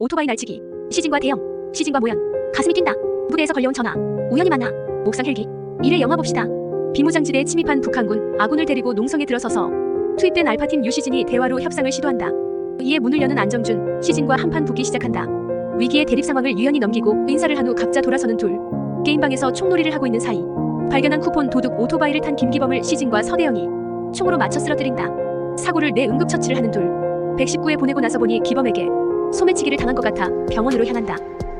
오토바이 날치기, 시진과 대영, 시진과 모연, 가슴이 뛴다. 무대에서 걸려온 전화, 우연히 만나, 옥상 헬기. 이래 영화 봅시다. 비무장지대에 침입한 북한군, 아군을 데리고 농성에 들어서서 투입된 알파팀 유시진이 대화로 협상을 시도한다. 이에 문을 여는 안정준, 시진과 한판 붙기 시작한다. 위기의 대립 상황을 유연히 넘기고 인사를 한 후 각자 돌아서는 둘. 게임방에서 총놀이를 하고 있는 사이 발견한 쿠폰 도둑 오토바이를 탄 김기범을 시진과 서대영이 총으로 맞춰 쓰러뜨린다. 사고를 내 응급처치를 하는 둘. 119에 보내고 나서 보니 기범에게 소매치기를 당한 것 같아 병원으로 향한다.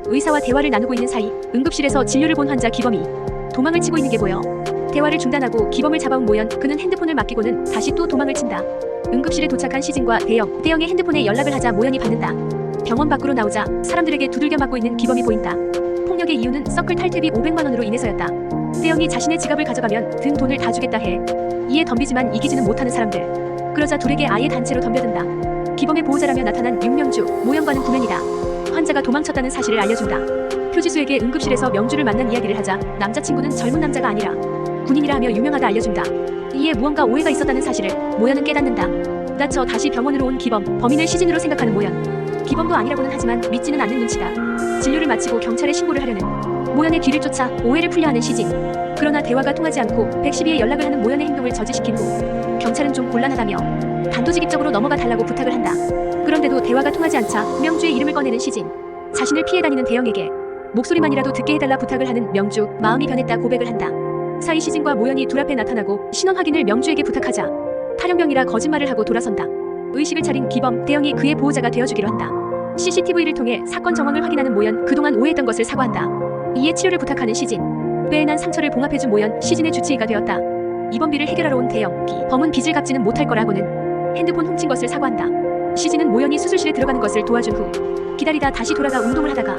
의사와 대화를 나누고 있는 사이 응급실에서 진료를 본 환자 기범이 도망을 치고 있는 게 보여 대화를 중단하고 기범을 잡아온 모연, 그는 핸드폰을 맡기고는 다시 또 도망을 친다. 응급실에 도착한 시진과 대영의 핸드폰에 연락을 하자 모연이 받는다. 병원 밖으로 나오자 사람들에게 두들겨 맞고 있는 기범이 보인다. 폭력의 이유는 서클 탈퇴비 500만 원으로 인해서였다. 대영이 자신의 지갑을 가져가면 든 돈을 다 주겠다 해. 이에 덤비지만 이기지는 못하는 사람들. 그러자 둘에게 아예 단체로 덤벼든다. 기범의 보호자라며 나타난 윤명주, 모연과는 구면이다. 환자가 도망쳤다는 사실을 알려준다. 표지수에게 응급실에서 명주를 만난 이야기를 하자 남자친구는 젊은 남자가 아니라 군인이라 하며 유명하다 알려준다. 이에 무언가 오해가 있었다는 사실을 모연은 깨닫는다. 다쳐 다시 병원으로 온 기범, 범인을 시진으로 생각하는 모연. 기범도 아니라고는 하지만 믿지는 않는 눈치다. 진료를 마치고 경찰에 신고를 하려는 모연의 뒤를 쫓아 오해를 풀려하는 시진. 그러나 대화가 통하지 않고 112에 연락을 하는 모연의 행동을 저지시킨 후 경찰은 좀 곤란하다며 단도직입적으로 넘어가 달라고 부탁을 한다. 그런데도 대화가 통하지 않자 명주의 이름을 꺼내는 시진. 자신을 피해 다니는 대영에게 목소리만이라도 듣게 해달라 부탁을 하는 명주, 마음이 변했다 고백을 한다. 사이 시진과 모연이 둘 앞에 나타나고 신원 확인을 명주에게 부탁하자 탈영병이라 거짓말을 하고 돌아선다. 의식을 차린 기범, 대영이 그의 보호자가 되어주기로 한다. CCTV를 통해 사건 정황을 확인하는 모연, 그동안 오해했던 것을 사과한다. 이에 치료를 부탁하는 시진. 뼈에 난 상처를 봉합해준 모연, 시진의 주치의가 되었다. 이번 비를 해결하러 온 대영, 범은 빚을 갚지는 못할 거라고는 핸드폰 훔친 것을 사과한다. 시진은 모연이 수술실에 들어가는 것을 도와준 후 기다리다 다시 돌아가 운동을 하다가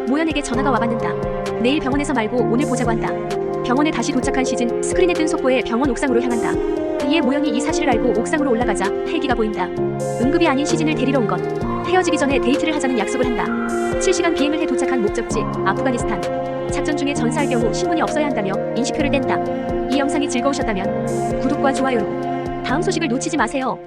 모연에게 전화가 와봤는다. 내일 병원에서 말고 오늘 보자고 한다. 병원에 다시 도착한 시진, 스크린에 뜬 속보에 병원 옥상으로 향한다. 이에 모연이 이 사실을 알고 옥상으로 올라가자 헬기가 보인다. 응급이 아닌 시진을 데리러 온 것. 헤어지기 전에 데이트를 하자는 약속을 한다. 7시간 비행을 해 도착한 목적지 아프가니스탄. 작전 중에 전사할 경우 신분이 없어야 한다며 인식표를 뗀다. 이 영상이 즐거우셨다면 구독과 좋아요로 다음 소식을 놓치지 마세요.